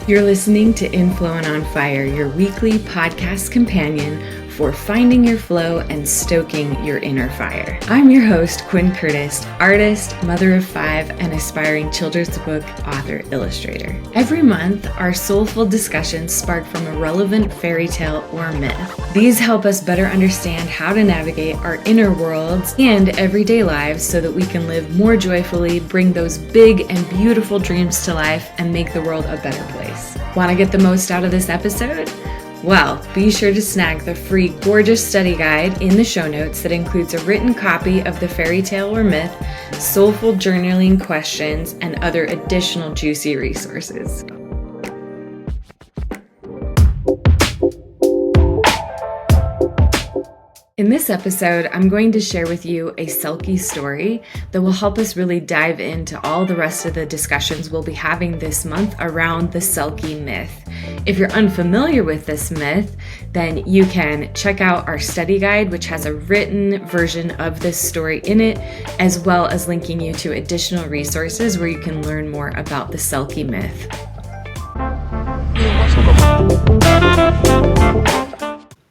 You're listening to Inflow and On Fire, your weekly podcast companion for finding your flow and stoking your inner fire. I'm your host, Quinn Curtis, artist, mother of 5, and aspiring children's book author illustrator. Every month, our soulful discussions spark from a relevant fairy tale or myth. These help us better understand how to navigate our inner worlds and everyday lives so that we can live more joyfully, bring those big and beautiful dreams to life, and make the world a better place. Want to get the most out of this episode? Well, be sure to snag the free gorgeous study guide in the show notes that includes a written copy of the fairy tale or myth, soulful journaling questions, and other additional juicy resources. In this episode, I'm going to share with you a Selkie story that will help us really dive into all the rest of the discussions we'll be having this month around the Selkie myth. If you're unfamiliar with this myth, then you can check out our study guide, which has a written version of this story in it, as well as linking you to additional resources where you can learn more about the Selkie myth.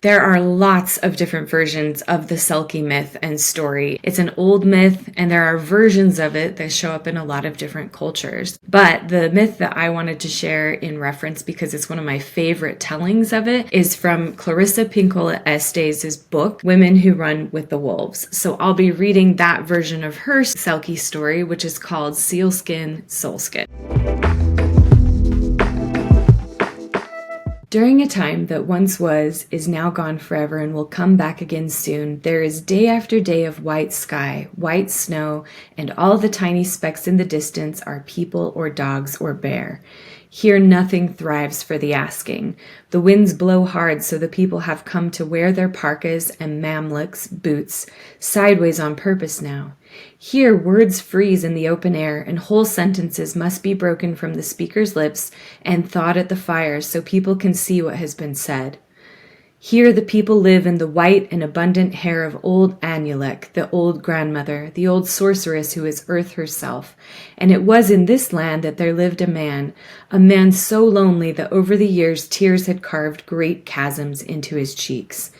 There are lots of different versions of the Selkie myth and story. It's an old myth, and there are versions of it that show up in a lot of different cultures. But the myth that I wanted to share in reference, because it's one of my favorite tellings of it, is from Clarissa Pinkola Estes' book, Women Who Run with the Wolves. So I'll be reading that version of her Selkie story, which is called Sealskin, Soulskin. During a time that once was, is now gone forever, and will come back again soon, there is day after day of white sky, white snow, and all the tiny specks in the distance are people or dogs or bear. Here nothing thrives for the asking. The winds blow hard, so the people have come to wear their parkas and mamluks, boots, sideways on purpose now. Here words freeze in the open air, and whole sentences must be broken from the speaker's lips and thawed at the fire so people can see what has been said. Here the people live in the white and abundant hair of old Anulek, the old grandmother, the old sorceress who is Earth herself. And it was in this land that there lived a man so lonely that over the years tears had carved great chasms into his cheeks.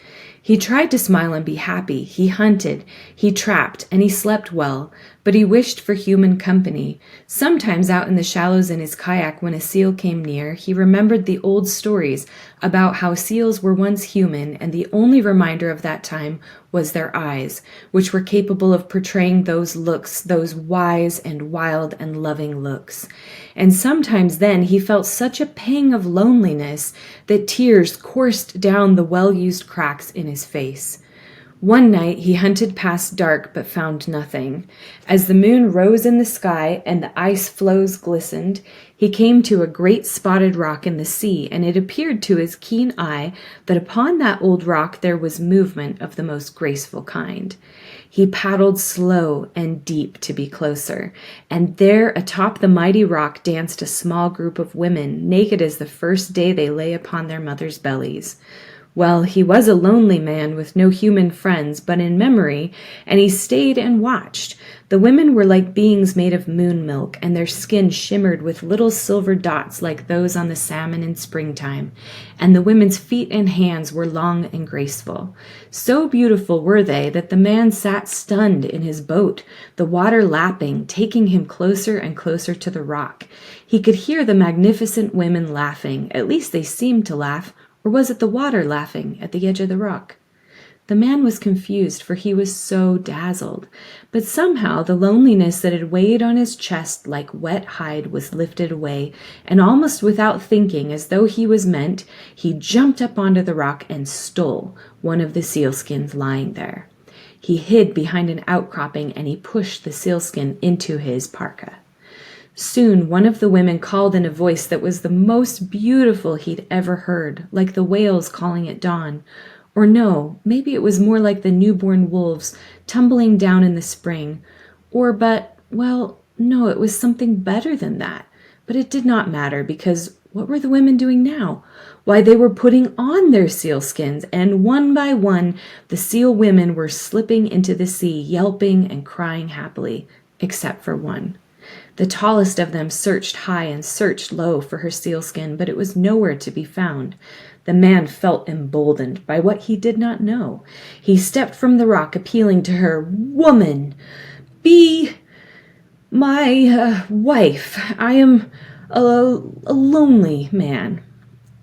He tried to smile and be happy. He hunted, he trapped, and he slept well, but he wished for human company. Sometimes out in the shallows in his kayak when a seal came near, he remembered the old stories about how seals were once human, and the only reminder of that time was their eyes, which were capable of portraying those looks, those wise and wild and loving looks. And sometimes then he felt such a pang of loneliness that tears coursed down the well-used cracks in his face. One night he hunted past dark but found nothing. As the moon rose in the sky and the ice floes glistened, he came to a great spotted rock in the sea, and it appeared to his keen eye that upon that old rock there was movement of the most graceful kind. He paddled slow and deep to be closer, and there atop the mighty rock danced a small group of women, naked as the first day they lay upon their mothers' bellies. Well, he was a lonely man with no human friends but in memory, and he stayed and watched. The women were like beings made of moon milk, and their skin shimmered with little silver dots like those on the salmon in springtime, and the women's feet and hands were long and graceful. So beautiful were they that the man sat stunned in his boat, the water lapping, taking him closer and closer to the rock. He could hear the magnificent women laughing, at least they seemed to laugh. Or was it the water laughing at the edge of the rock? The man was confused, for he was so dazzled. But somehow the loneliness that had weighed on his chest like wet hide was lifted away, and almost without thinking, as though he was meant, he jumped up onto the rock and stole one of the sealskins lying there. He hid behind an outcropping, and he pushed the sealskin into his parka. Soon one of the women called in a voice that was the most beautiful he'd ever heard, like the whales calling at dawn. Or no, maybe it was more like the newborn wolves tumbling down in the spring. No, it was something better than that. But it did not matter, because what were the women doing now? Why, they were putting on their sealskins, and one by one the seal women were slipping into the sea, yelping and crying happily, except for one. The tallest of them searched high and searched low for her sealskin, but it was nowhere to be found. The man felt emboldened by what he did not know. He stepped from the rock, appealing to her. "Woman, be my wife. I am a lonely man."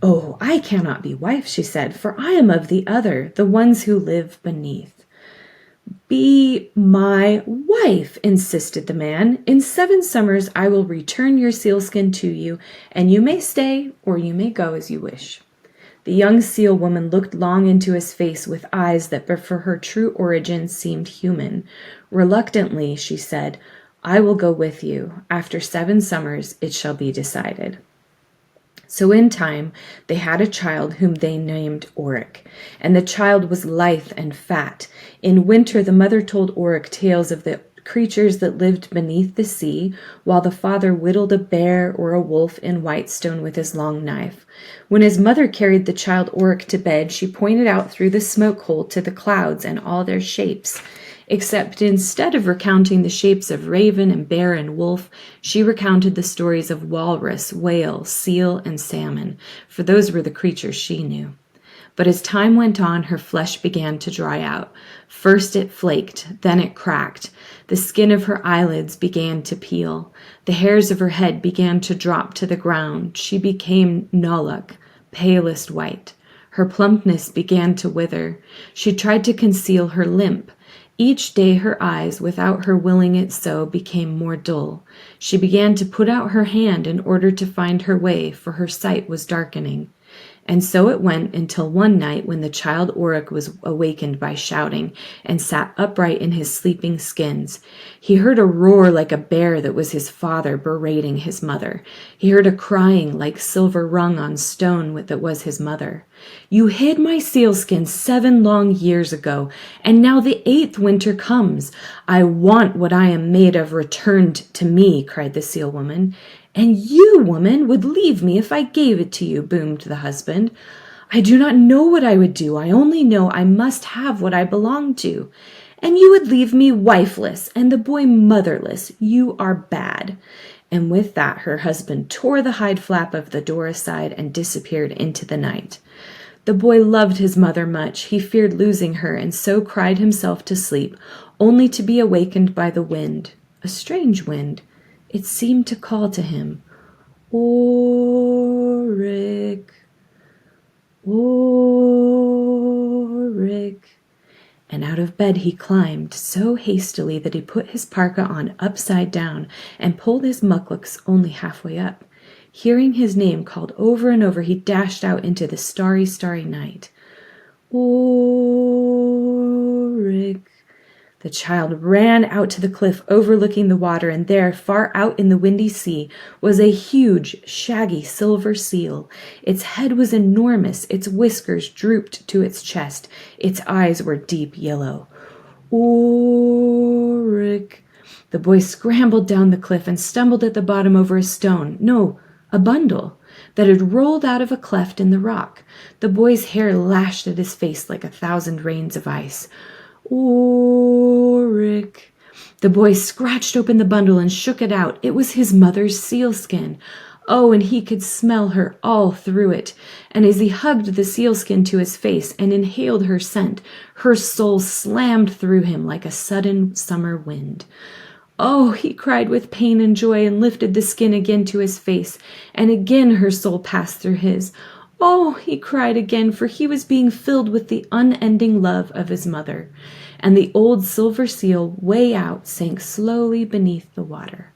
"Oh, I cannot be wife," she said, "for I am of the other, the ones who live beneath." "Be my wife," insisted the man. "In 7 summers I will return your sealskin to you, and you may stay or you may go as you wish." The young seal woman looked long into his face with eyes that but for her true origin seemed human. Reluctantly, she said, "I will go with you. After 7 summers it shall be decided." So in time they had a child whom they named Oric, and the child was lithe and fat. In winter the mother told Oric tales of the creatures that lived beneath the sea, while the father whittled a bear or a wolf in white stone with his long knife. When his mother carried the child Oric to bed, she pointed out through the smoke hole to the clouds and all their shapes. Except instead of recounting the shapes of raven and bear and wolf, she recounted the stories of walrus, whale, seal, and salmon, for those were the creatures she knew. But as time went on, her flesh began to dry out. First it flaked, then it cracked. The skin of her eyelids began to peel. The hairs of her head began to drop to the ground. She became Nolak, palest white. Her plumpness began to wither. She tried to conceal her limp. Each day her eyes, without her willing it so, became more dull. She began to put out her hand in order to find her way, for her sight was darkening. And so it went until one night when the child Oric was awakened by shouting and sat upright in his sleeping skins. He heard a roar like a bear that was his father berating his mother. He heard a crying like silver rung on stone that was his mother. "You hid my sealskin 7 long years ago, and now the 8th winter comes. I want what I am made of returned to me," cried the seal woman. "And you, woman, would leave me if I gave it to you," boomed the husband. "I do not know what I would do. I only know I must have what I belong to. And you would leave me wifeless and the boy motherless. You are bad." And with that, her husband tore the hide flap of the door aside and disappeared into the night. The boy loved his mother much. He feared losing her, and so cried himself to sleep, only to be awakened by the wind. A strange wind. It seemed to call to him, "Oric, Oric." And out of bed he climbed so hastily that he put his parka on upside down and pulled his muckluks only halfway up. Hearing his name called over and over, he dashed out into the starry, starry night. "Oric." The child ran out to the cliff overlooking the water, and there, far out in the windy sea, was a huge, shaggy silver seal. Its head was enormous, its whiskers drooped to its chest, its eyes were deep yellow. "Oric." The boy scrambled down the cliff and stumbled at the bottom over a stone. No, a bundle that had rolled out of a cleft in the rock. The boy's hair lashed at his face like 1,000 rains of ice. "Oric." The boy scratched open the bundle and shook it out. It was his mother's sealskin. Oh, and he could smell her all through it. And as he hugged the sealskin to his face and inhaled her scent, her soul slammed through him like a sudden summer wind. "Oh," he cried with pain and joy, and lifted the skin again to his face, and again her soul passed through his. "Oh," he cried again, for he was being filled with the unending love of his mother. And the old silver seal, way out, sank slowly beneath the water.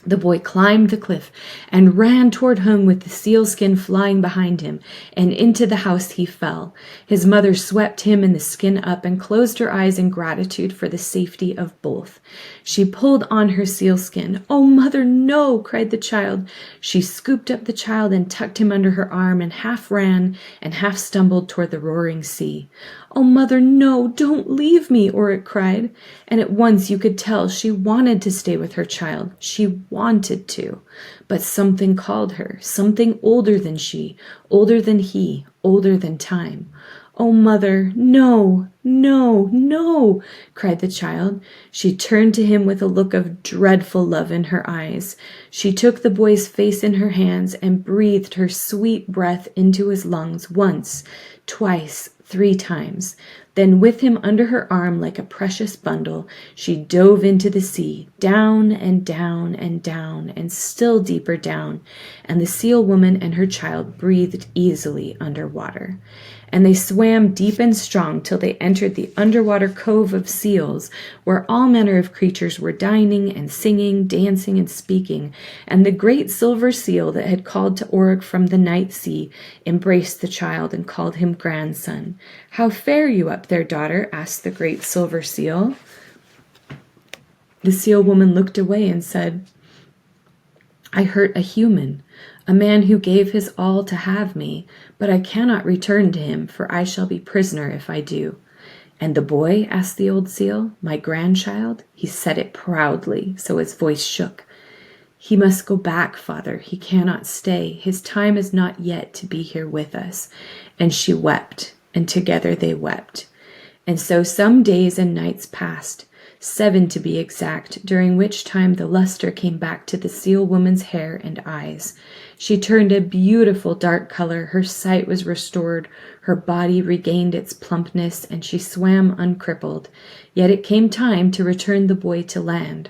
The boy climbed the cliff and ran toward home with the sealskin flying behind him, and into the house he fell. His mother swept him and the skin up and closed her eyes in gratitude for the safety of both. She pulled on her sealskin. "Oh, mother, no!" cried the child. She scooped up the child and tucked him under her arm and half ran and half stumbled toward the roaring sea. "Oh, mother, no, don't leave me," Oric cried. And at once you could tell she wanted to stay with her child. She wanted to. But something called her, something older than she, older than he, older than time. "Oh, mother, no, no, no," cried the child. She turned to him with a look of dreadful love in her eyes. She took the boy's face in her hands and breathed her sweet breath into his lungs once, twice, 3 times. Then with him under her arm like a precious bundle, she dove into the sea, down and down and down and still deeper down, and the seal woman and her child breathed easily underwater. And they swam deep and strong till they entered the underwater cove of seals, where all manner of creatures were dining and singing, dancing and speaking. And the great silver seal that had called to Oric from the night sea embraced the child and called him grandson. "How fare you up there, daughter?" asked the great silver seal. The seal woman looked away and said, "I hurt a human, a man who gave his all to have me, but I cannot return to him, for I shall be prisoner if I do." "And the boy?" asked the old seal. "My grandchild?" He said it proudly, so his voice shook. "He must go back, father. He cannot stay. His time is not yet to be here with us." And she wept, and together they wept. And so some days and nights passed, 7 to be exact, during which time the luster came back to the seal woman's hair and eyes. She turned a beautiful dark color, her sight was restored, her body regained its plumpness, and she swam uncrippled. Yet it came time to return the boy to land.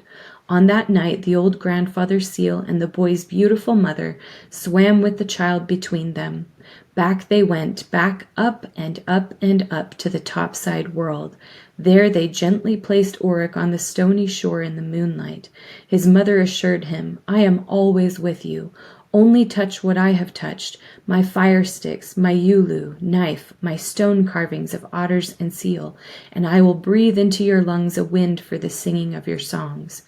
On that night the old grandfather seal and the boy's beautiful mother swam with the child between them. Back they went, back up and up and up to the topside world. There they gently placed Oric on the stony shore in the moonlight. His mother assured him, "I am always with you. Only touch what I have touched, my fire sticks, my ulu, knife, my stone carvings of otters and seal, and I will breathe into your lungs a wind for the singing of your songs."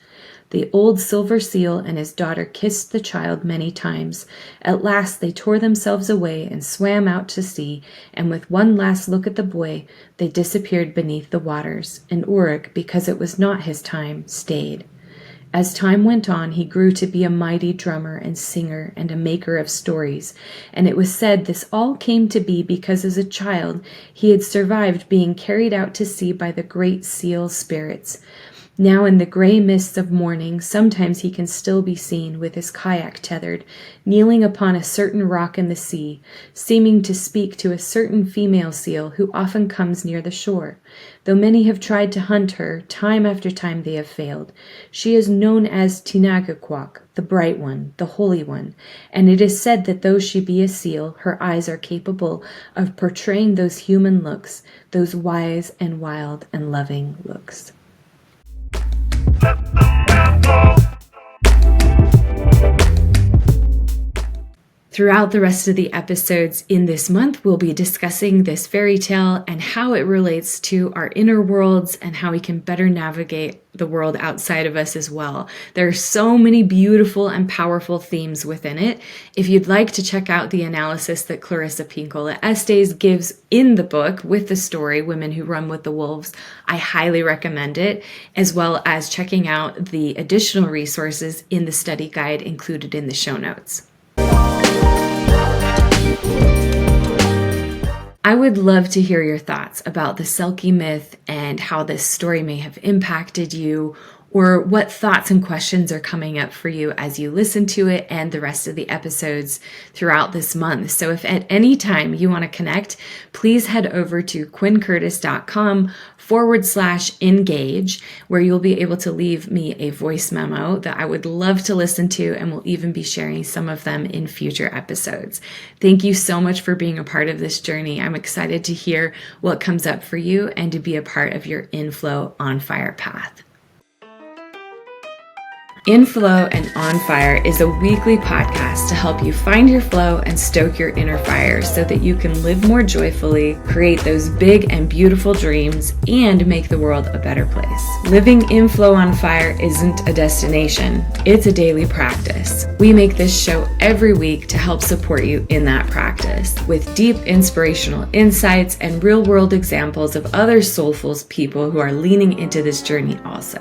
The old silver seal and his daughter kissed the child many times. At last they tore themselves away and swam out to sea, and with one last look at the boy, they disappeared beneath the waters, and Oric, because it was not his time, stayed. As time went on, he grew to be a mighty drummer and singer and a maker of stories, and it was said this all came to be because as a child he had survived being carried out to sea by the great seal spirits. Now in the gray mists of morning, sometimes he can still be seen with his kayak tethered, kneeling upon a certain rock in the sea, seeming to speak to a certain female seal who often comes near the shore. Though many have tried to hunt her, time after time they have failed. She is known as Tinagaquak, the bright one, the holy one, and it is said that though she be a seal, her eyes are capable of portraying those human looks, those wise and wild and loving looks. Throughout the rest of the episodes in this month, we'll be discussing this fairy tale and how it relates to our inner worlds and how we can better navigate the world outside of us as well. There are so many beautiful and powerful themes within it. If you'd like to check out the analysis that Clarissa Pinkola Estes gives in the book with the story, Women Who Run with the Wolves, I highly recommend it, as well as checking out the additional resources in the study guide included in the show notes. I would love to hear your thoughts about the Selkie myth and how this story may have impacted you, or what thoughts and questions are coming up for you as you listen to it and the rest of the episodes throughout this month. So if at any time you want to connect, please head over to quincurtis.com/engage, where you'll be able to leave me a voice memo that I would love to listen to, and we'll even be sharing some of them in future episodes. Thank you so much for being a part of this journey. I'm excited to hear what comes up for you and to be a part of your Inflow on Fire path. In Flow and On Fire is a weekly podcast to help you find your flow and stoke your inner fire so that you can live more joyfully, create those big and beautiful dreams, and make the world a better place. Living in Flow on Fire isn't a destination, it's a daily practice. We make this show every week to help support you in that practice with deep inspirational insights and real-world examples of other soulful people who are leaning into this journey also.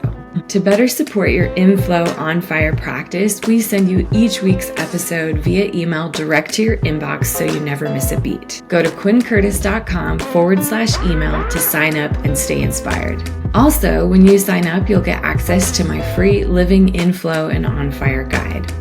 To better support your Inflow on Fire practice, we send you each week's episode via email direct to your inbox so you never miss a beat. Go to quincurtis.com/email to sign up and stay inspired. Also, when you sign up, you'll get access to my free Living in Flow and On Fire guide,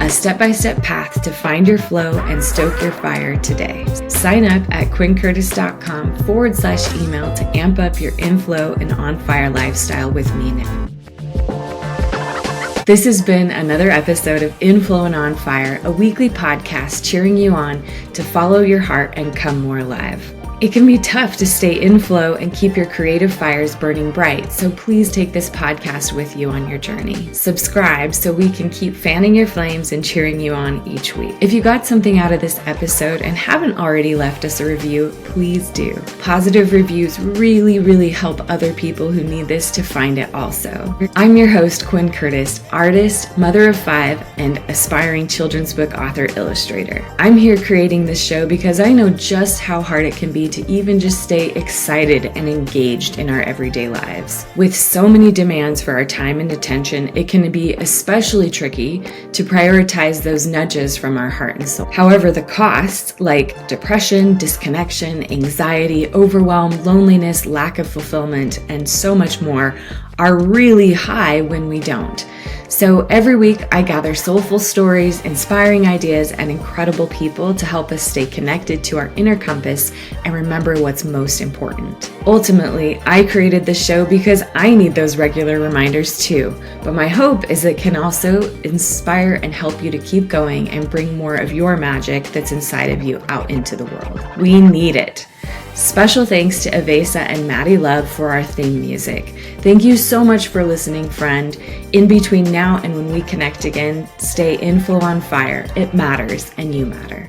a step-by-step path to find your flow and stoke your fire today. Sign up at quincurtis.com/email to amp up your inflow and on fire lifestyle with me now. This has been another episode of Inflow and On Fire, a weekly podcast cheering you on to follow your heart and come more alive. It can be tough to stay in flow and keep your creative fires burning bright, so please take this podcast with you on your journey. Subscribe so we can keep fanning your flames and cheering you on each week. If you got something out of this episode and haven't already left us a review, please do. Positive reviews really help other people who need this to find it also. I'm your host, Quinn Curtis, artist, mother of 5, and aspiring children's book author illustrator. I'm here creating this show because I know just how hard it can be to even just stay excited and engaged in our everyday lives. With so many demands for our time and attention, it can be especially tricky to prioritize those nudges from our heart and soul. However, the costs, like depression, disconnection, anxiety, overwhelm, loneliness, lack of fulfillment, and so much more, are really high when we don't. So every week I gather soulful stories, inspiring ideas, and incredible people to help us stay connected to our inner compass and remember what's most important. Ultimately, I created this show because I need those regular reminders too, but my hope is it can also inspire and help you to keep going and bring more of your magic that's inside of you out into the world. We need it. Special thanks to Avesa and Maddie Love for our theme music. Thank you so much for listening, friend. In between now and when we connect again, stay in flow on fire. It matters, and you matter.